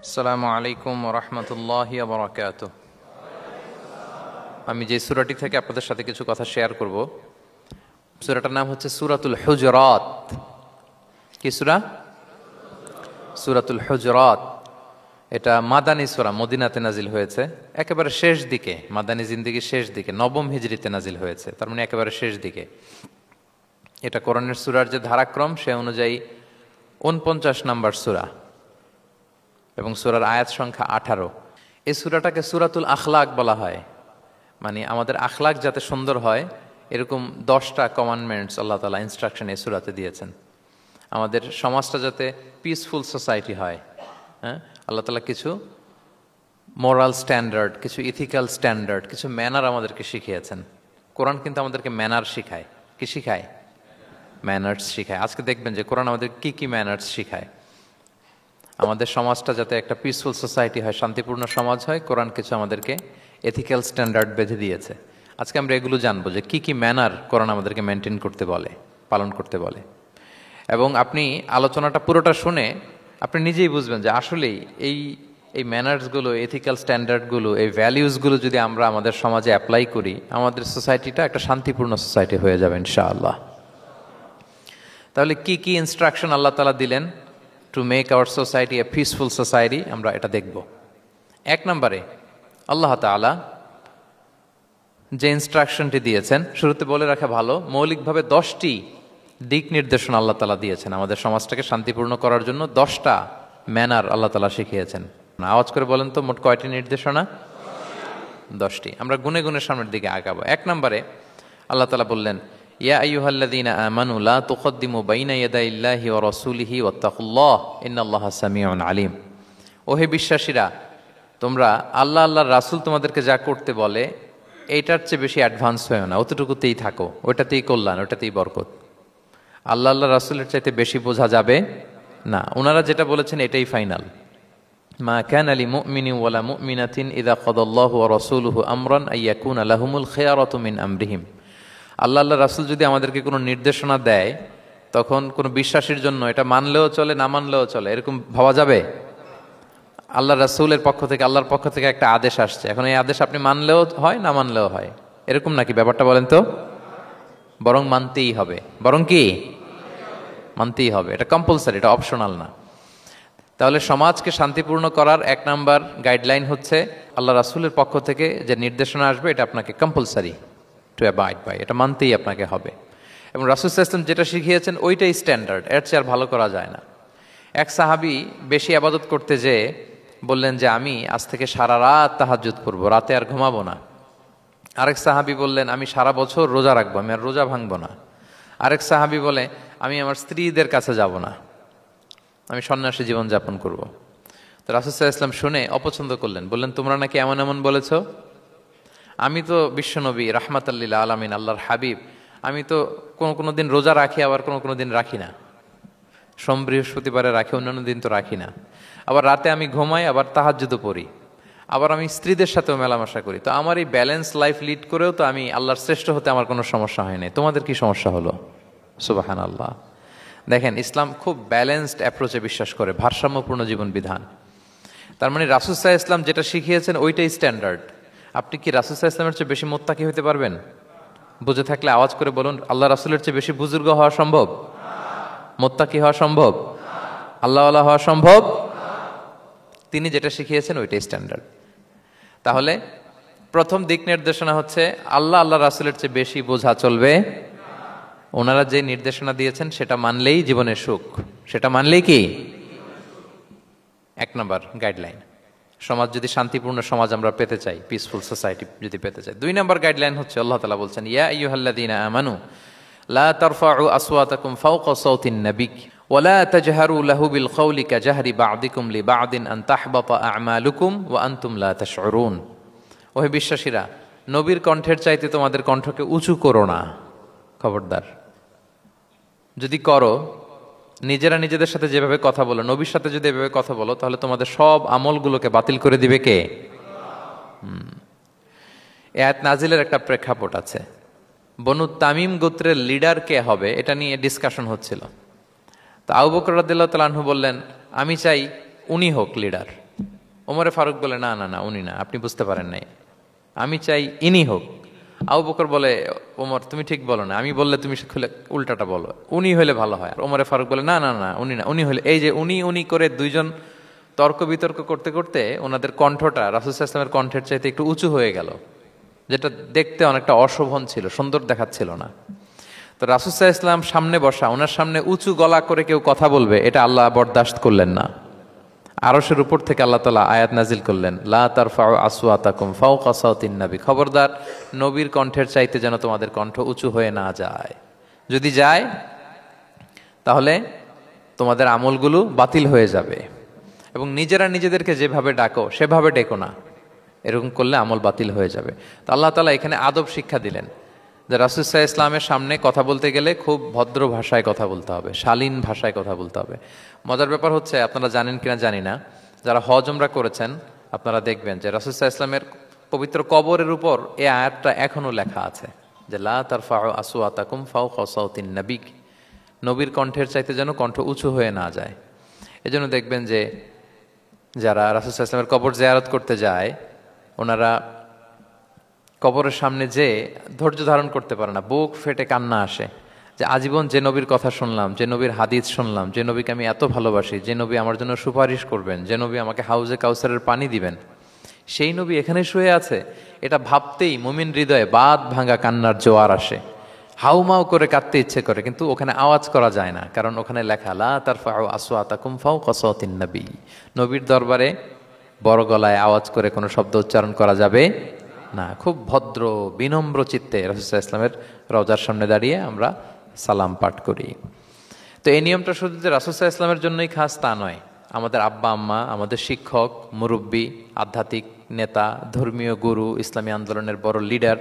আসসালামু আলাইকুম ওয়া রাহমাতুল্লাহি ওয়া বারাকাতুহু। আমি যে সূরাটি থেকে আপনাদের সাথে কিছু কথা শেয়ার করব, সূরাটার নাম হচ্ছে সূরাতুল হুজুরাত। কি সূরা? সূরাতুল হুজুরাত। এটা মাদানী সূরা, মদিনাতে নাজিল হয়েছে, একেবারে শেষ দিকে, মাদানী জিন্দেগির শেষ দিকে, নবম হিজরিতে নাজিল হয়েছে, তার মানে একেবারে শেষ দিকে। এটা কোরআনের সূরার যে ধারাক্রম সে অনুযায়ী ৪৯ নম্বর সূরা এবং সূরার আয়াত সংখ্যা ১৮। এই সূরাটাকে সূরাতুল আখলাক বলা হয়, মানে আমাদের আখলাক যাতে সুন্দর হয় এরকম 10টা কমান্ডমেন্টস আল্লাহ তাআলা ইনস্ট্রাকশন এই সূরাতে দিয়েছেন। আমাদের সমাজটা যাতে পিসফুল সোসাইটি হয়, হ্যাঁ, আল্লাহ তাআলা কিছু মোরাল স্ট্যান্ডার্ড, কিছু ইথিক্যাল স্ট্যান্ডার্ড, কিছু ম্যানার আমাদেরকে শিখিয়েছেন। কোরআন কিন্তু আমাদেরকে ম্যানার শিখায়। কি শিখায়? ম্যানার্স শিখায়। আজকে দেখবেন যে কোরআন আমাদের কি কি ম্যানার্স শিখায়। আমাদের সমাজটা যাতে একটা পিসফুল সোসাইটি হয়, শান্তিপূর্ণ সমাজ হয়, কোরআন কিছু আমাদেরকে এথিক্যাল স্ট্যান্ডার্ড বেঁধে দিয়েছে। আজকে আমরা এগুলো জানবো যে কি কি ম্যানার কোরআন আমাদেরকে মেনটেন করতে বলে, পালন করতে বলে। এবং আপনি আলোচনাটা পুরোটা শুনে আপনি নিজেই বুঝবেন যে আসলেই এই ম্যানার্সগুলো, এথিক্যাল স্ট্যান্ডার্ডগুলো, এই ভ্যালিউসগুলো যদি আমরা আমাদের সমাজে অ্যাপ্লাই করি, আমাদের সোসাইটিটা একটা শান্তিপূর্ণ সোসাইটি হয়ে যাবে ইনশাআল্লাহ। তাহলে কি কি ইনস্ট্রাকশন আল্লাহ তাআলা দিলেন to make our society a peaceful society, আমরা এটা দেখব। ১ নম্বরে আল্লাহ তাআলা যে ইনস্ট্রাকশনটি দিয়েছেন, শুরুতে বলে রাখা ভালো, মৌলিকভাবে 10টি দিক নির্দেশনা আল্লাহ তাআলা দিয়েছেন আমাদের সমাজটাকে শান্তিপূর্ণ করার জন্য। 10টা ম্যানার আল্লাহ তাআলা শিখিয়েছেন। আওয়াজ করে বলেন তো, মোট কয়টি নির্দেশনা? 10টি। আমরা গুনে গুনে সামনের দিকে আগাবো। ১ নম্বরে আল্লাহ তাআলা বললেন, ইয়া আইয়ুহাল্লাযীনা আমানু লা তুকদ্দিমু বাইনা ইয়াদাইল্লাহি ওয়া রাসূলিহি ওয়াত্তাকুল্লাহ ইন্নাল্লাহা সামিউন আলীম। ওহে বিশ্বাসীরা, তোমরা আল্লাহর রাসূল তোমাদেরকে যা করতে বলে এইটার চেয়ে বেশি অ্যাডভান্স হয়েও না, অতটুকুতেই থাকো, ওটাতেই কল্যাণ, ওটাতেই বরকত। আল্লাহ রাসূলের চাইতে বেশি বোঝা যাবে না, ওনারা যেটা বলেছেন এটাই ফাইনাল। মা কানা লিমুমিনিন ওয়ালা মুমিনাতিন ইযা কাদাল্লাহু ওয়া রাসূলুহু আমরান আইয়াকুনা লাহুমুল খিয়ারাতু মিন আমরিহিম। আল্লাহ রাসূল যদি আমাদেরকে কোনো নির্দেশনা দেয়, তখন কোনো বিশ্বাসীর জন্য এটা মানলেও চলে, না মানলেও চলে, এরকম ভাবা যাবে? আল্লাহ রাসূলের পক্ষ থেকে, আল্লাহর পক্ষ থেকে একটা আদেশ আসছে, এখন এই আদেশ আপনি মানলেও হয়, না মানলেও হয়, এরকম নাকি ব্যাপারটা? বলেন তো। বরং মানতেই হবে। বরং কি? মানতেই হবে। এটা কম্পালসারি, এটা অপশনাল না। তাহলে সমাজকে শান্তিপূর্ণ করার 1 নাম্বার গাইডলাইন হচ্ছে আল্লাহ রাসূলের পক্ষ থেকে যে নির্দেশনা আসবে এটা আপনাকে কম্পালসারি টু অ্যাবাইড বাই, এটা মানতেই আপনাকে হবে। এবং রাসূল সাল্লাল্লাহু আলাইহি ওয়াসাল্লাম যেটা শিখিয়েছেন ওইটাই স্ট্যান্ডার্ড, এর চেয়ে আর ভালো করা যায় না। এক সাহাবী বেশি ইবাদত করতে যেয়ে বললেন যে আমি আজ থেকে সারা রাত তাহাজ্জুদ পড়ব, রাতে আর ঘুমাবো না। আরেক সাহাবী বললেন আমি সারা বছর রোজা রাখবো, আমি আর রোজা ভাঙবো না। আরেক সাহাবী বলে আমি আমার স্ত্রীদের কাছে যাব না, আমি সন্ন্যাসী জীবনযাপন করব। তো রাসূল সাল্লাল্লাহু আলাইহি ওয়াসাল্লাম শুনে অপছন্দ করলেন, বললেন তোমরা নাকি এমন এমন বলেছ, আমি তো বিশ্বনবী রাহমাতাল লিল আলামিন, আল্লাহর হাবিব, আমি তো কোনো দিন রোজা রাখি, আবার কোনো দিন রাখি না। সোম বৃহস্পতিবারে রাখি, অন্যান্য দিন তো রাখি না। আবার রাতে আমি ঘুমাই, আবার তাহাজ্জুদও পড়ি, আবার আমি স্ত্রীদের সাথেও মেলামেশা করি। তো আমার এই ব্যালেন্স লাইফ লিড করেও তো আমি আল্লাহর শ্রেষ্ঠ হতে আমার কোনো সমস্যা হয় নাই, তোমাদের কি সমস্যা হলো? সুবহানাল্লাহ। দেখেন, ইসলাম খুব ব্যালেন্সড অ্যাপ্রোচে বিশ্বাস করে, ভারসাম্যপূর্ণ জীবন বিধান। তার মানে রাসূল সাল্লাল্লাহু আলাইহি ওয়াসাল্লাম যেটা শিখিয়েছেন ওইটাই স্ট্যান্ডার্ড। আপনি কি রাসূল সাল্লাল্লাহু আলাইহি ওয়াসাল্লামের চেয়ে বেশি মুত্তাকি হতে পারবেন? বুঝে থাকলে আওয়াজ করে বলুন, আল্লাহ রাসূলের চেয়ে বেশি বুজুর্গ হওয়া সম্ভব? মুত্তাকি হওয়া সম্ভব? আল্লাহওয়ালা হওয়া সম্ভব? তিনি যেটা শিখিয়েছেন ওইটাই স্ট্যান্ডার্ড। তাহলে প্রথম দিক নির্দেশনা হচ্ছে আল্লাহ রাসূলের চেয়ে বেশি বোঝা চলবে। ওনারা যে নির্দেশনা দিয়েছেন সেটা মানলেই জীবনের সুখ, সেটা মানলেই কি 1 নাম্বার গাইডলাইন। সমাজ যদি শান্তিপূর্ণ সমাজ আমরা পেতে চাই, পিসফুল সোসাইটি যদি পেতে চাই। 2 নাম্বার গাইডলাইন হচ্ছে আল্লাহ তাআলা বলছেন, ইয়া আইয়ুহাল্লাযীনা আমানু লা তারফাউ আসওয়াতাকুম ফাওকা সাওতিন নাবিক ওয়া লা তাজহারু লাহু বিল কওলি কাজাহরি বা'দিকুম লিবা'দিন আন তাহবাতা আ'মালুকুম ওয়া আনতুম লা তাশউরুন। ওহে বিশ্বাসীরা, নবীর কণ্ঠের চাইতে তোমাদের কণ্ঠকে উঁচু করো না, খবরদার। যদি করো, নিজেরা নিজেদের সাথে যেভাবে কথা বলো, নবীর সাথে যদি এভাবে কথা বলো, তাহলে তোমাদের সব আমলগুলোকে বাতিল করে দিবে কে? এই আয়াত নাজিলের একটা প্রেক্ষাপট আছে। বনু তামিম গোত্রের লিডার কে হবে এটা নিয়ে ডিসকাশন হচ্ছিল। তো আবু বকর রাদিয়াল্লাহু তাআলা আনহু বললেন, আমি চাই উনি হোক লিডার। ওমরে ফারুক বলে, না না না, উনি না, আপনি বুঝতে পারেন নাই, আমি চাই ইনি হোক। আবু বকর বলে, ওমর তুমি ঠিক বলো না, আমি বললে তুমি খুলে উল্টাটা বলো, উনি হলে ভালো হয়। আর ওমরে ফারুক বলে, না না না, উনি না, উনি হলে, এই যে উনি উনি করে দুইজন তর্ক বিতর্ক করতে করতে ওনাদের কণ্ঠটা রাসূল সাল্লাল্লাহু আলাইহি ওয়াসাল্লামের কণ্ঠের চাইতে একটু উঁচু হয়ে গেল, যেটা দেখতে অনেকটা অশোভন ছিল, সুন্দর দেখাচ্ছিল না। তো রাসূল সাল্লাল্লাহু আলাইহি ওয়াসাল্লাম সামনে বসা, ওনার সামনে উঁচু গলা করে কেউ কথা বলবে, এটা আল্লাহ বরদাশত করলেন না। আরশের উপর থেকে আল্লাহ তাআলা আয়াত নাজিল করলেন, লা তারফাউ আসওয়াতাকুম ফাওকা সাওতিন নবী, খবরদার নবীর কণ্ঠের চাইতে যেন তোমাদের কণ্ঠ উঁচু হয়ে না যায়। যদি যায় তাহলে তোমাদের আমলগুলো বাতিল হয়ে যাবে, এবং নিজেরা নিজেদেরকে যেভাবে ডাকো সেভাবে ডেকো না, এরকম করলে আমল বাতিল হয়ে যাবে। তো আল্লাহ তাআলা এখানে আদব শিক্ষা দিলেন যে রাসূল সাল্লাল্লাহু আলাইহি ওয়াসাল্লামের সামনে কথা বলতে গেলে খুব ভদ্র ভাষায় কথা বলতে হবে, শালীন ভাষায় কথা বলতে হবে। মজার ব্যাপার হচ্ছে, আপনারা জানেন কিনা জানি না, যারা হজ উমরা করেছেন আপনারা দেখবেন যে রাসূল সাল্লাল্লাহু আলাইহি ওয়াসাল্লামের পবিত্র কবরের উপর এই আয়াতটা এখনো লেখা আছে যে লা তারফাউ আসওয়াতাকুম ফাওকা সাওতিন নবী, নবীর কণ্ঠের চাইতে যেন কণ্ঠ উঁচু হয়ে না যায়। এজন্য দেখবেন যে যারা রাসূল সাল্লাল্লাহু আলাইহি ওয়াসাল্লামের কবর জিয়ারত করতে যায়, ওনারা কবরের সামনে যে ধৈর্য ধারণ করতে পারে না, বুক ফেটে কান্না আসে যে আজীবন যে নবীর কথা শুনলাম, যে নবীর হাদিস শুনলাম, যে নবীকে আমি এত ভালোবাসি, যে নবী আমার জন্য সুপারিশ করবেন, যে নবী আমাকে হাউজে কাউসারের পানি দিবেন, সেই নবী এখানে শুয়ে আছে। এটা ভাবতেই মুমিন হৃদয়ে বাঁধ ভাঙা কান্নার জোয়ার আসে, হাউমাউ করে কাঁদতে ইচ্ছে করে, কিন্তু ওখানে আওয়াজ করা যায় না, কারণ ওখানে লেখা লা তারফাউ আসওয়াতাকুম ফাওকা সাওতিন নবী, নবীর দরবারে বড় গলায় আওয়াজ করে কোনো শব্দ উচ্চারণ করা যাবে না। খুব ভদ্র বিনম্র চিত্তে রাসূল সাল্লাল্লাহু আলাইহি ওয়াসাল্লামের রওজার সামনে দাঁড়িয়ে আমরা সালাম পাঠ করি। তো এই নিয়মটা শুধু যে রাসূল সাল্লাল্লাহু আলাইহি ওয়াসাল্লামের জন্যই খাস তা নয়, আমাদের আব্বা আম্মা, আমাদের শিক্ষক, মুরব্বী, আধ্যাত্মিক নেতা, ধর্মীয় গুরু, ইসলামী আন্দোলনের বড় লিডার,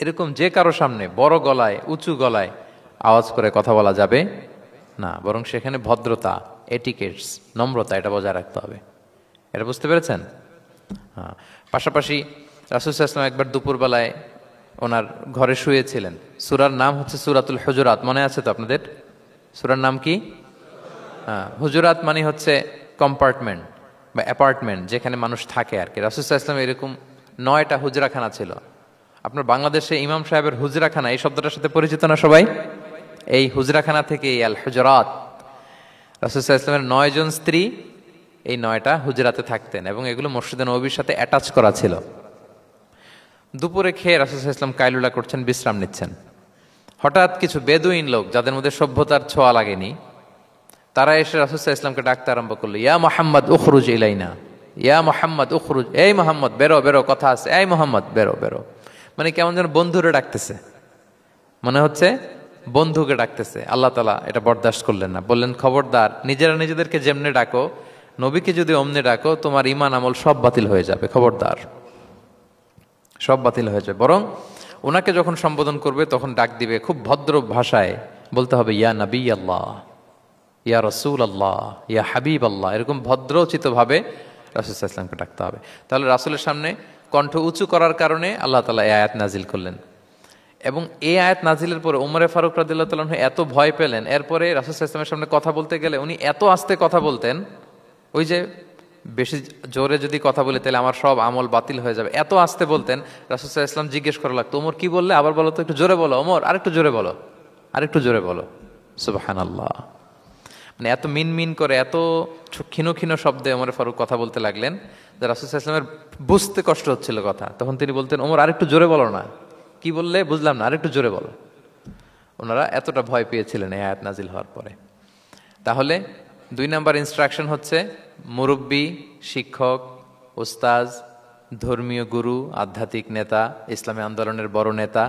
এরকম যে কারো সামনে বড় গলায় উঁচু গলায় আওয়াজ করে কথা বলা যাবে না, বরং সেখানে ভদ্রতা, এটিকেটস, নম্রতা, এটা বজায় রাখতে হবে। এটা বুঝতে পেরেছেন? হ্যাঁ। পাশাপাশি রাসূল সাল্লাল্লাহু আলাইহি ওয়াসাল্লাম একবার দুপুরবেলায় ওনার ঘরে শুয়েছিলেন। সূরার নাম হচ্ছে সূরাতুল হুজুরাত, মনে আছে তো আপনাদের? সূরার নাম কি? হ্যাঁ, হুজুরাত মানে হচ্ছে কম্পার্টমেন্ট বা অ্যাপার্টমেন্ট, যেখানে মানুষ থাকে আর কি। রাসূল সাল্লাল্লাহু আলাইহি ওয়াসাল্লাম এরকম 9টা হুজরাখানা ছিল। আপনার বাংলাদেশে ইমাম সাহেবের হুজরাখানা এই শব্দটার সাথে পরিচিত না সবাই? এই হুজরাখানা থেকে আল হুজরাত, রাসূল সাল্লাল্লাহু আলাইহি ওয়াসাল্লামের 9 জন স্ত্রী এই 9টা হুজরাতে থাকতেন, এবং এগুলো মসজিদে নববীর সাথে অ্যাটাচ করা ছিল। দুপুরে খেয়ে রাসূল সাল্লাল্লাহু আলাইহি ওয়াসাল্লাম কাইলুলা করছেন, বিশ্রাম নিচ্ছেন। হঠাৎ কিছু বেদুইন লোক, যাদের মধ্যে সভ্যতার ছোঁয়া লাগেনি, তারা এসে রাসূল সাল্লাল্লাহু আলাইহি ওয়াসাল্লামকে ডাকতে আরম্ভ করলো, ইয়া মুহাম্মদ উখরুজ ইলাইনা, ইয়া মুহাম্মদ উখরুজ, এই মুহাম্মদ বেরো বেরো, কথা আছে, এই মুহাম্মদ বেরো বেরো। মানে কেমন যেন বন্ধুরে ডাকতেছে, মনে হচ্ছে বন্ধুকে ডাকতেছে। আল্লাহ তাআলা এটা বরদাস্ত করলেন না, বললেন খবরদার, নিজেরা নিজেদেরকে যেমনে ডাকো, নবীকে যদি অমনে ডাকো, তোমার ঈমান আমল সব বাতিল হয়ে যাবে, খবরদার, সব বাতিল হয়ে যাবে। বরং ওনাকে যখন সম্বোধন করবে তখন ডাক দিবে খুব ভদ্র ভাষায়, বলতে হবে ইয়া নবী আল্লাহ, ইয়া রাসূল আল্লাহ, ইয়া হাবিব আল্লাহ, এরকম ভদ্রোচিত ভাবে রাসূল সাল্লাল্লাহু আলাইহি ওয়াসাল্লামকে ডাকতে হবে। তাহলে রাসূলের সামনে কণ্ঠ উঁচু করার কারণে আল্লাহ তাআলা এই আয়াত নাজিল করলেন, এবং এই আয়াত নাজিলের পরে ওমরে ফারুক রাদিয়াল্লাহু তাআলা এত ভয় পেলেন। এরপরে রাসূল সাল্লাল্লাহু আলাইহি ওয়াসাল্লামের সামনে কথা বলতে গেলে উনি এত আস্তে কথা বলতেন, ওই যে বেশি জোরে যদি কথা বলে তাহলে আমার সব আমল বাতিল হয়ে যাবে, এত আস্তে বলতেন। রাসূল সাল্লাল্লাহু আলাইহি ওয়াসাল্লাম জিজ্ঞেস করা লাগতো, ওমর কি বললে, আবার বলো তো, একটু জোরে বলো ওমর, আরেকটু জোরে বলো, আরেকটু জোরে বলো। সুবহানাল্লাহ। মানে এত মিন মিন করে, এত ক্ষীণ ক্ষীণ শব্দে ওমর ফারুক কথা বলতে লাগলেন যে রাসূল সাল্লাল্লাহু আলাইহি ওয়াসাল্লামের বুঝতে কষ্ট হচ্ছিল কথা। তখন তিনি বলতেন, ওমর আরেকটু জোরে বলো না, কি বললে বুঝলাম না, আরেকটু জোরে বলো। ওনারা এতটা ভয় পেয়েছিলেন এই আয়াত নাজিল হওয়ার পরে। তাহলে 2 নাম্বার ইনস্ট্রাকশন হচ্ছে, মুরব্বী, শিক্ষক, উস্তাজ, ধর্মীয় গুরু, আধ্যাত্মিক নেতা, ইসলামী আন্দোলনের বড় নেতা,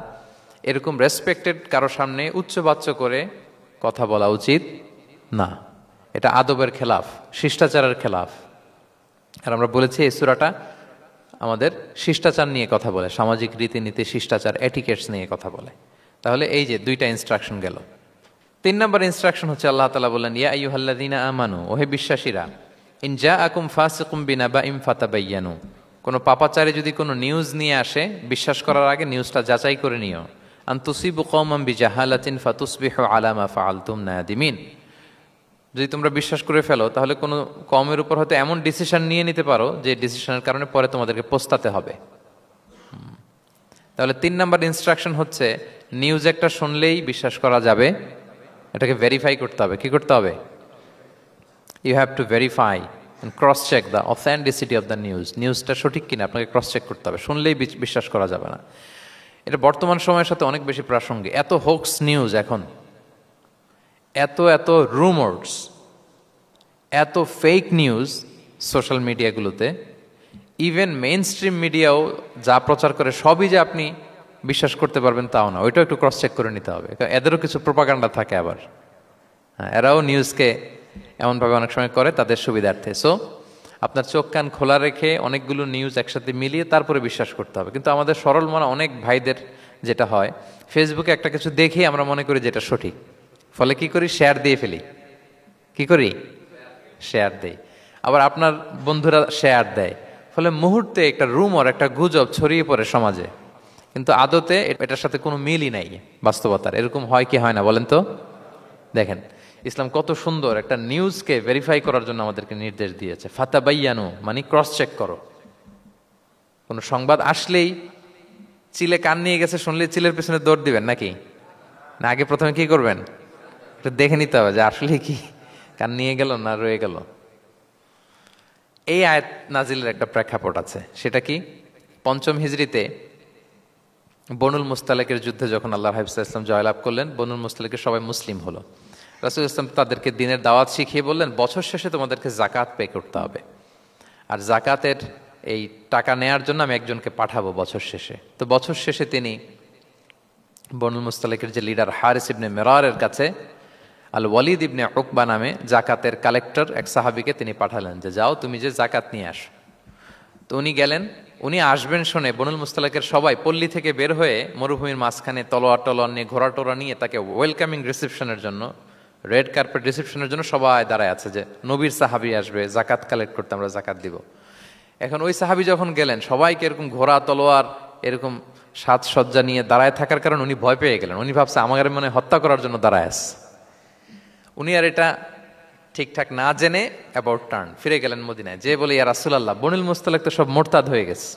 এরকম রেসপেক্টেড কারো সামনে উচ্চবাচ্য করে কথা বলা উচিত না। এটা আদবের খেলাফ, শিষ্টাচারের খেলাফ। আর আমরা বলেছি এই সূরাটা আমাদের শিষ্টাচার নিয়ে কথা বলে, সামাজিক রীতিনীতি, শিষ্টাচার, এটিকেটস নিয়ে কথা বলে। তাহলে এই যে 2টা ইনস্ট্রাকশন গেল। 3 নাম্বার ইনস্ট্রাকশন হচ্ছে আল্লাহ তাআলা বললেন, ইয়া আইয়ুহাল্লাযীনা আমানু, ওহে বিশ্বাসীরা, ইন জাআকুম ফাসিকুম বিনাবাইন ফাতাবায়ানু, কোনো পাপাচারী যদি কোনো নিউজ নিয়ে আসে, বিশ্বাস করার আগে নিউজটা যাচাই করে নিও। আন তুসিবু কওমান বিজাহালাতিন ফাতুসবিহু আলা মা ফাআলতুম নাদিমিন, যদি তোমরা বিশ্বাস করে ফেলো তাহলে কোনো কমের উপর হয়তো এমন ডিসিশন নিয়ে নিতে পারো যে ডিসিশনের কারণে পরে তোমাদেরকে পস্তাতে হবে। তাহলে 3 নাম্বার ইনস্ট্রাকশন হচ্ছে নিউজ একটা শুনলেই বিশ্বাস করা যাবে, এটাকে ভেরিফাই করতে হবে। কি করতে হবে? You have to verify and cross check the authenticity of the news. নিউজটা সঠিক কিনা আপনাকে ক্রস চেক করতে হবে, শুনলেই বিশ্বাস করা যাবে না। এটা বর্তমান সময়ের সাথে অনেক বেশি প্রাসঙ্গিক। এত হোক্স নিউজ এখন, এত এত রুমার্স, এত ফেক নিউজ সোশ্যাল মিডিয়াগুলোতে, ইভেন মেইন স্ট্রিম মিডিয়াও যা প্রচার করে সবই যে আপনি বিশ্বাস করতে পারবেন তাও না, ওইটাও একটু ক্রস চেক করে নিতে হবে। এদেরও কিছু প্রোপাগান্ডা থাকে আবার, হ্যাঁ, এরাও নিউজকে এমনভাবে অনেক সময় করে তাদের সুবিধার্থে। সো আপনার চোখ কান খোলা রেখে অনেকগুলো নিউজ একসাথে মিলিয়ে তারপরে বিশ্বাস করতে হবে। কিন্তু আমাদের সরল মনা অনেক ভাইদের যেটা হয়, ফেসবুকে একটা কিছু দেখে আমরা মনে করি যেটা সঠিক, ফলে কি করি? শেয়ার দিয়ে ফেলি। কি করি? শেয়ার দেই। আবার আপনার বন্ধুরা শেয়ার দেয়, ফলে মুহূর্তে একটা রুমর, একটা গুজব ছড়িয়ে পড়ে সমাজে, কিন্তু আদতে এটার সাথে কোনো মিলই নাই বাস্তবতার। এরকম হয় কি হয় না বলেন তো? দেখেন ইসলাম কত সুন্দর একটা নিউজকে ভেরিফাই করার জন্য আমাদেরকে নির্দেশ দিয়েছে। ফাতাবাইয়ানু মানে ক্রস চেক করো। কোনো সংবাদ আসলেই চিলে কান নিয়ে গেছে শুনলে চিলের পেছনে দৌড় দিবেন নাকি? না আগে প্রথমে কি করবেন? এটা দেখে নিতে হবে যে আসলে কি কান নিয়ে গেল না রয়ে গেল। এই আয়াত নাজিলের একটা প্রেক্ষাপট আছে, সেটা কি? 5ম হিজরিতে বনুল মুস্তালিকের যুদ্ধে যখন আল্লাহ হাবিব সাল্লাল্লাহু আলাইহি ওয়াসাল্লাম জয়লাভ করলেন, বনুল মুস্তালিকের সবাই মুসলিম হলো। রাসূল ইসলাম তাদেরকে দিনের দাওয়াত শিখিয়ে বললেন, বছর শেষে তোমাদেরকে জাকাত পে করতে হবে, আর জাকাতের এই টাকা নেয়ার জন্য আমি একজনকে পাঠাবো বছর শেষে। তো বছর শেষে তিনি বনুল মুস্তালিকের যে লিডার হারিস ইবনে মিরারের কাছে আল ওয়ালিদ ইবনে উকবা নামে জাকাতের কালেক্টর এক সাহাবীকে তিনি পাঠালেন যে যাও তুমি যে জাকাত নিয়ে আসো। তো উনি গেলেন, উনি আসবেন শুনে বনুল মুস্তালিকের সবাই পল্লী থেকে বের হয়ে মরুভূমির মাঝখানে তলোয়ার নিয়ে, ঘোড়া টোরা নিয়ে তাকে ওয়েলকামিং রিসেপশনের জন্য, রেড কার্পেট রিসেপশনের জন্য সবাই দাঁড়ায় আছে যে নবীর সাহাবী আসবে, জাকাত কালেক্ট করতে, আমরা জাকাত দিব। এখন ওই সাহাবী যখন গেলেন, সবাইকে এরকম ঘোড়া তলোয়ার এরকম সাজসজ্জা নিয়ে দাঁড়ায় থাকার কারণে উনি ভয় পেয়ে গেলেন। উনি ভাবছে আমাদের মনে হত্যা করার জন্য দাঁড়ায় আছে। উনি আর এটা ঠিকঠাক না জেনে অ্যাবাউট টার্ন ফিরে গেলেন মদিনায়, যে বলে ইয়া রাসূলুল্লাহ, বনুল মুস্তালিক তো সব মোরতাদ হয়ে গেছে,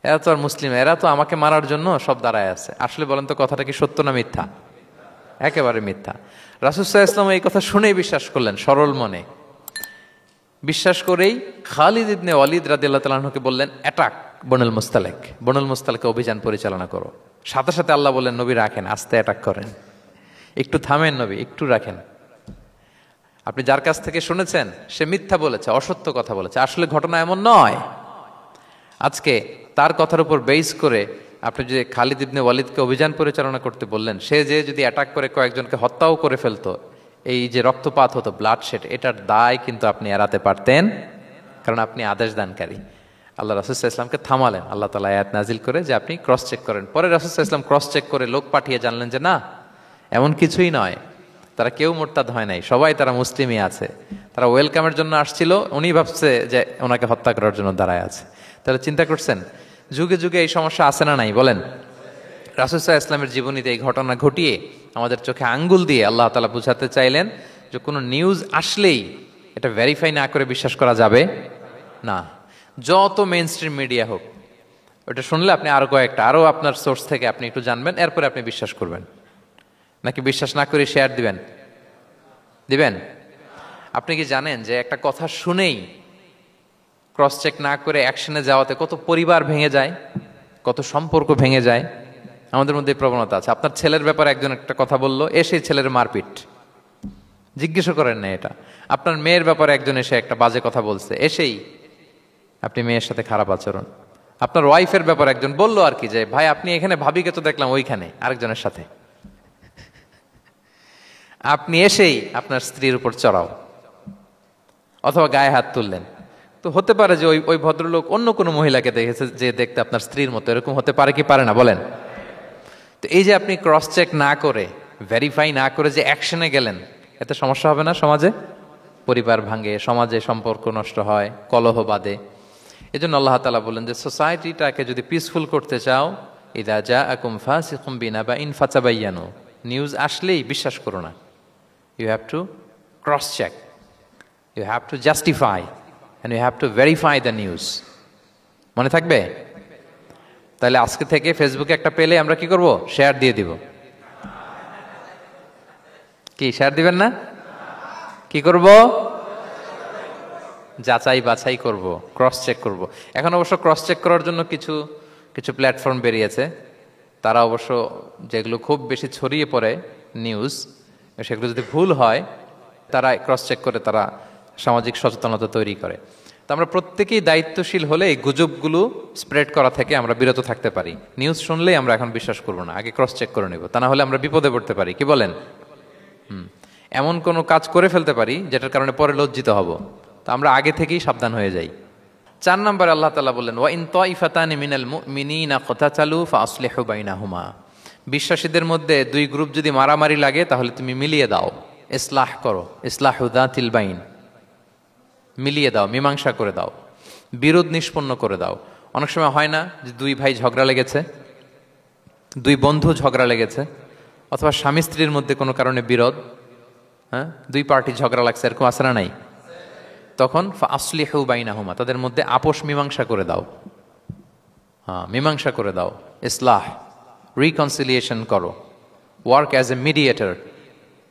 এরা তো আর মুসলিম, এরা তো আমাকে মারার জন্য সব দাঁড়ায় আছে। আসলে বলেন তো কথাটা কি সত্য না মিথ্যা? একেবারে মিথ্যা। রাসূল সাল্লাল্লাহু আলাইহি ওয়াসাল্লাম এই কথা শুনেই বিশ্বাস করলেন সরল মনে। বিশ্বাস করেই খালিদ ইবনে ওয়ালিদ রাদিয়াল্লাহু তাআলা আনহুকে বললেন, অ্যাটাক বনুল মুস্তালিক, বনুল মুস্তালিকে অভিযান পরিচালনা করো। সাথে সাথে আল্লাহ বললেন, নবী রাখেন, আস্তে অ্যাটাক করেন, একটু থামেন নবী, একটু রাখেন। আপনি যার কাছ থেকে শুনেছেন সে মিথ্যা বলেছে, অসত্য কথা বলেছে, আসলে ঘটনা এমন নয়। আজকে তার কথার উপর বেস করে আপনি যে খালিদ ইবনে ওয়ালিদকে অভিযান পরিচালনা করতে বললেন, সে যে যদি অ্যাটাক করে কয়েকজনকে হত্যাও করে ফেলতো, এই যে রক্তপাত হতো, ব্লাডশেড, এটার দায় কিন্তু আপনি এড়াতে পারতেন, কারণ আপনি আদেশ দানকারী। আল্লাহ রাসূল সাল্লাল্লাহু আলাইহি ওয়াসাল্লামকে থামালেন আল্লাহ তাআলা আয়াত নাজিল করে যে আপনি ক্রস চেক করেন। পরে রাসূল সাল্লাল্লাহু আলাইহি ওয়াসাল্লাম ক্রস চেক করে লোক পাঠিয়ে জানলেন যে না, এমন কিছুই নয়, তারা কেউ মোরতাদ হয় নাই, সবাই তারা মুসলিমই আছে, তারা ওয়েলকামের জন্য আসছিল, উনি ভাবছে যে ওনাকে হত্যা করার জন্য দাঁড়ায় আছে। তাহলে চিন্তা করছেন যুগে যুগে এই সমস্যা আছে না নাই বলেন? রাসূল সাল্লাল্লাহু আলাইহি ওয়াসাল্লামের জীবনীতে এই ঘটনা ঘটিয়ে আমাদের চোখে আঙ্গুল দিয়ে আল্লাহ তাআলা বুঝাতে চাইলেন যে কোনো নিউজ আসলেই এটা ভেরিফাই না করে বিশ্বাস করা যাবে না। যত মেইন স্ট্রিম মিডিয়া হোক, ওটা শুনলে আপনি আরো কয়েকটা, আরো আপনার সোর্স থেকে আপনি একটু জানবেন, এরপরে আপনি বিশ্বাস করবেন। নাকি বিশ্বাস না করে শেয়ার দিবেন? আপনি কি জানেন যে একটা কথা শুনেই ক্রস চেক না করে অ্যাকশনে যাওয়াতে কত পরিবার ভেঙে যায়, কত সম্পর্ক ভেঙে যায়? আমাদের মধ্যে প্রবণতা আছে। আপনার ছেলের ব্যাপারে একজন একটা কথা বললো, এসে ছেলের মারপিট, জিজ্ঞেসও করেন না এটা। আপনার মেয়ের ব্যাপারে একজন এসে একটা বাজে কথা বলছে, এসেই আপনি মেয়ের সাথে খারাপ আচরণ। আপনার ওয়াইফের ব্যাপারে একজন বললো আর কি যে ভাই আপনি এখানে, ভাবিকে তো দেখলাম ওইখানে আরেকজনের সাথে, আপনি এসেই আপনার স্ত্রীর উপর চড়াও অথবা গায়ে হাত তুললেন। তো হতে পারে যে ওই ভদ্রলোক অন্য কোনো মহিলাকে দেখেছে যে দেখতে আপনার স্ত্রীর মতো, এরকম হতে পারে কি পারে না বলেন? তো এই যে আপনি ক্রস চেক না করে, ভেরিফাই না করে যে অ্যাকশনে গেলেন, এতে সমস্যা হবে না? সমাজে পরিবার ভাঙে, সমাজে সম্পর্ক নষ্ট হয়, কলহ বাঁধে। এই জন্য আল্লাহ তাআলা বলেন যে সোসাইটিটাকে যদি পিসফুল করতে চাও, ইযা জাআকুম ফাসিকুম বিনাবাইন ফাতাবায়ানু, নিউজ আসলেই বিশ্বাস করো না, you have to cross check, you have to justify and you have to verify the news. মনে থাকবে? তাহলে আজকে থেকে ফেসবুকে একটা পেলে আমরা কি করব? শেয়ার দিয়ে দিব। কি শেয়ার দিবেন না? কি করব? যাচাই বাছাই করব, ক্রস চেক করব। এখন অবশ্য ক্রস চেক করার জন্য কিছু কিছু প্ল্যাটফর্ম বেরিয়েছে, তারা অবশ্য যেগুলো খুব বেশি ছড়িয়ে পড়ে নিউজ, সেগুলো যদি ভুল হয় তারা ক্রস চেক করে তারা সামাজিক সচেতনতা তৈরি করে। তো আমরা প্রত্যেকেই দায়িত্বশীল হলে এই গুজবগুলো স্প্রেড করা থেকে আমরা বিরত থাকতে পারি। নিউজ শুনলেই আমরা এখন বিশ্বাস করব না, আগে ক্রস চেক করে নেব, তা না হলে আমরা বিপদে পড়তে পারি। কি বলেন? এমন কোনো কাজ করে ফেলতে পারি যেটার কারণে পরে লজ্জিত হব। তো আমরা আগে থেকেই সাবধান হয়ে যাই। 4 নম্বরে আল্লাহ তাআলা বললেন, ওয়া ইন তাইফাতানি মিনাল মুমিনিনা ক্তাতালু ফাসলিহু বাইনাহুমা। বিশ্বাসীদের মধ্যে 2 গ্রুপ যদি মারামারি লাগে তাহলে তুমি মিলিয়ে দাও, ইসলাহ করো, ইসলাহু যাতিল বাইন, মিলিয়ে দাও, মীমাংসা করে দাও, বিরোধ নিষ্পন্ন করে দাও। অনেক সময় হয় না যে 2 ভাই ঝগড়া লেগেছে, 2 বন্ধু ঝগড়া লেগেছে, অথবা স্বামী স্ত্রীর মধ্যে কোনো কারণে বিরোধ, 2 পার্টি ঝগড়া লাগছে, এরকম আছে না নাই? তখন ফাসলিহু বাইনাহুমা, তাদের মধ্যে আপোষ মীমাংসা করে দাও। মীমাংসা করে দাও, ইসলাহ, রিকনসিলিয়েশন করো, ওয়ার্ক অ্যাজ এ মিডিয়েটর,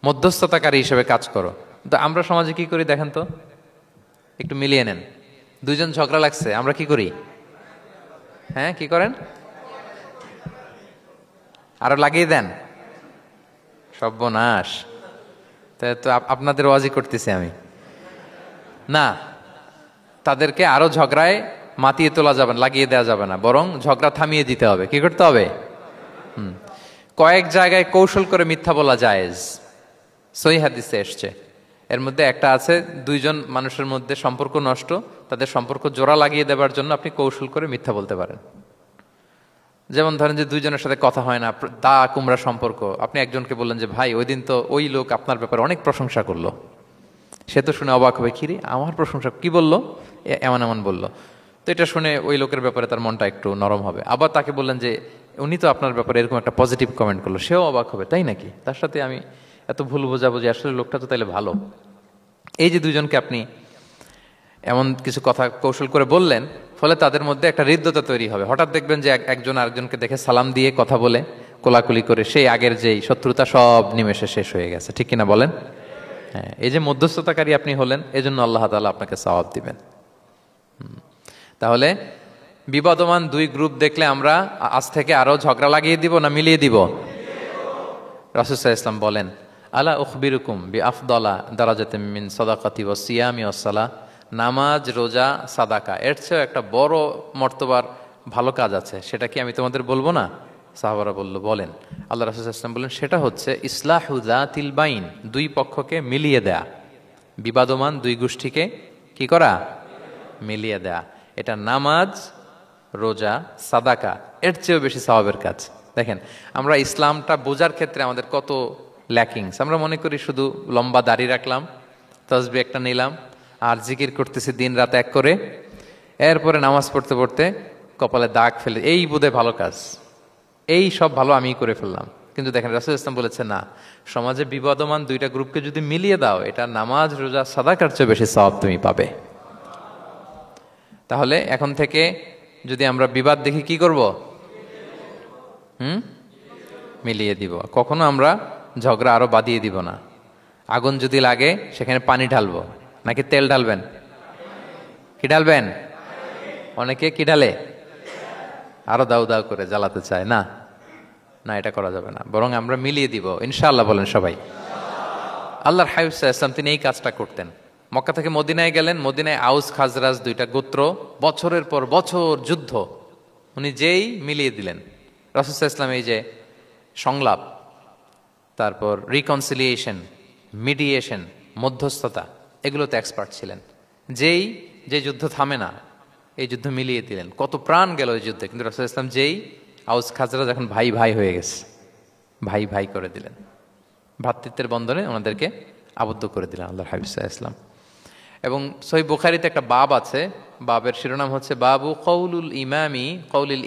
মধ্যস্থতাকারী হিসেবে কাজ করো। তো আমরা সমাজে কি করি দেখেন তো, একটু মিলিয়ে নেন। 2 জন ঝগড়া লাগছে, আমরা কি করি? কি করেন? আরো লাগিয়ে দেন, সর্বনাশ। তাই তো আপনাদের ওয়াজি করতেছি আমি না, তাদেরকে আরো ঝগড়ায় মাতিয়ে তোলা যাবে না, লাগিয়ে দেওয়া যাবে না, বরং ঝগড়া থামিয়ে দিতে হবে। কি করতে হবে? কয়েক জায়গায় কৌশল করে মিথ্যা বলা জায়েজ, সহিহ হাদিসে এসছে। এর মধ্যে একটা আছে, 2 জন মানুষের মধ্যে সম্পর্ক নষ্ট, তাদের সম্পর্ক জোড়া লাগিয়ে দেওয়ার জন্য আপনি কৌশল করে মিথ্যা বলতে পারেন। যেমন ধরেন যে 2 জনের সাথে কথা হয় না, দা কুমড়া সম্পর্ক, আপনি একজনকে বললেন যে ভাই ওই দিন তো ওই লোক আপনার ব্যাপারে অনেক প্রশংসা করলো। সে তো শুনে অবাক হবে, কিরে আমার প্রশংসা কি বললো, এমন এমন বললো। তো এটা শুনে ওই লোকের ব্যাপারে তার মনটা একটু নরম হবে। আবার তাকে বললেন যে উনি তো আপনার ব্যাপারে এরকম একটা পজিটিভ কমেন্ট করলো, সেও অবাক হবে, তাই নাকি, তার সাথে আমি এত ভুল বোঝাবুঝি, আসলে লোকটা তো তাইলে ভালো। এই যে 2 জনকে আপনি এমন কিছু কথা কৌশল করে বললেন, ফলে তাদের মধ্যে একটা হৃদ্যতা তৈরি হবে। হঠাৎ দেখবেন যে একজন আরেকজনকে দেখে সালাম দিয়ে কথা বলে কোলাকুলি করে সেই আগের যেই শত্রুতা সব নিমেষে শেষ হয়ে গেছে। ঠিক কিনা বলেন? এই যে মধ্যস্থতাকারী আপনি হলেন, এজন্য আল্লাহ তাআলা আপনাকে সওয়াব দিবেন। তাহলে বিবাদমান 2 গ্রুপ দেখলে আমরা আজ থেকে আরো ঝগড়া লাগিয়ে দিব না মিলিয়ে দিব? রাসূল সাল্লাল্লাহু আলাইহি ওয়াসাল্লাম বলেন, আলা উখবিরুকুম বিআফদালা দারাজাতিম মিন সাদাকাতি ওয়াস সিয়ামি ওয়াস সালাহ। নামাজ, রোজা, সাদাকা, এর চেয়ে একটা বড় মর্তবার ভালো কাজ আছে, সেটা কি আমি তোমাদের বলবো না? সাহাবারা বলল, বলেন। আল্লাহ রাসূল সাল্লাল্লাহু আলাইহি ওয়াসাল্লাম বললেন, সেটা হচ্ছে ইসলাহু যাতিল বাইন, 2 পক্ষকে মিলিয়ে দেয়া, বিবাদমান 2 গোষ্ঠীকে কি করা? মিলিয়ে দেয়া। এটা নামাজ, রোজা, সাদাকা এর চেয়েও বেশি সওয়াবের কাজ। দেখেন আমরা ইসলামটা বোঝার ক্ষেত্রে আমাদের কত ল্যাকিংস। আমরা মনে করি শুধু লম্বা দাড়ি রাখলাম, তাসবিহ একটা নিলাম, আর জিকির করতেছি দিন রাত এক করে, এরপরে নামাজ পড়তে পড়তে কপালে দাগ ফেলে, এই বোধহয় ভালো কাজ, এই সব ভালো আমিই করে ফেললাম। কিন্তু দেখেন রাসূল ইসলাম বলেছে না, সমাজে বিবাদমান 2টা গ্রুপকে যদি মিলিয়ে দাও, এটা নামাজ, রোজা, সাদাকার চেয়ে বেশি সওয়াব তুমি পাবে। তাহলে এখন থেকে যদি আমরা বিবাদ দেখি কি করব? মিলিয়ে দিব। কখনো আমরা ঝগড়া আরো বাদিয়ে দিব না। আগুন যদি লাগে সেখানে পানি ঢালবো নাকি তেল ঢালবেন? কি ঢালবেন? অনেকে কি ঢালে? আরো দাউ দাউ করে জ্বালাতে চায় না, না এটা করা যাবে না, বরং আমরা মিলিয়ে দিব ইনশাআল্লাহ। বলেন সবাই। আল্লাহর হাবিব সাল্লাল্লাহু আলাইহি ওয়াসাল্লাম তিনি এই কাজটা করতেন। মক্কা থেকে মদিনায় গেলেন, মদিনায় আউস খাজরাজ 2টা গোত্র, বছরের পর বছর যুদ্ধ, উনি যেই মিলিয়ে দিলেন। রাসূল সাল্লাল্লাহু আলাইহি ওয়াসাল্লাম এই যে সংলাপ, তারপর রিকনসিলিয়েশন, মিডিয়েশন, মধ্যস্থতা, এগুলোতে এক্সপার্ট ছিলেন। যে যুদ্ধ থামে না, এই যুদ্ধ মিলিয়ে দিলেন। কত প্রাণ গেল এই যুদ্ধে, কিন্তু রাসূল সাল্লাল্লাহু আলাইহি ওয়াসাল্লাম যেই আউস খাজরাজ এখন ভাই ভাই হয়ে গেছে, ভাই ভাই করে দিলেন, ভ্রাতৃত্বের বন্ধনে ওনাদেরকে আবদ্ধ করে দিলেন আল্লাহর হাবিব সাল্লাল্লাহু আলাইহি ওয়াসাল্লাম। এবং সহিহ বুখারীতে একটা বাব আছে, বাবের শিরোনাম হচ্ছে বাবু কওলুল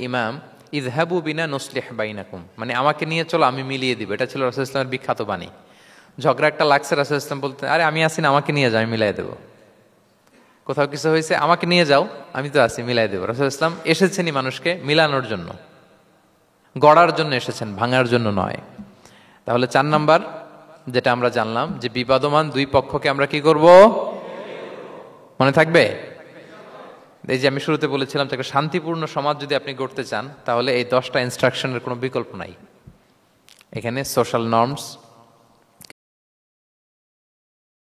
ইমাম ইযহাবু বিনা নুসলিহ বাইনাকুম, মানে আমাকে নিয়ে চলো আমি মিলিয়ে দিব। এটা ছিল রাসূল সাল্লাল্লাহু আলাইহি ওয়াসাল্লামের বিখ্যাত বাণী। ঝগড়া একটা লাগছে, রাসূল ইসলাম বলতেন, আরে আমি আসি না, আমাকে নিয়ে যাও, আমি মিলাই দেবো। কোথাও কিছু হয়েছে, আমাকে নিয়ে যাও, আমি তো আছি, মিলাই দেবো। রাসূল ইসলাম এসেছেনই মানুষকে মিলানোর জন্য, গড়ার জন্য এসেছেন, ভাঙার জন্য নয়। তাহলে 4 নাম্বার যেটা আমরা জানলাম, যে বিবাদমান দুই পক্ষকে আমরা কি করব, মনে থাকবে? এই যে আমি শুরুতে বলেছিলাম, একটা শান্তিপূর্ণ সমাজ যদি আপনি গড়তে চান, তাহলে এই 10টা ইনস্ট্রাকশনের কোনো বিকল্প নাই। এখানে সোশ্যাল নর্মস,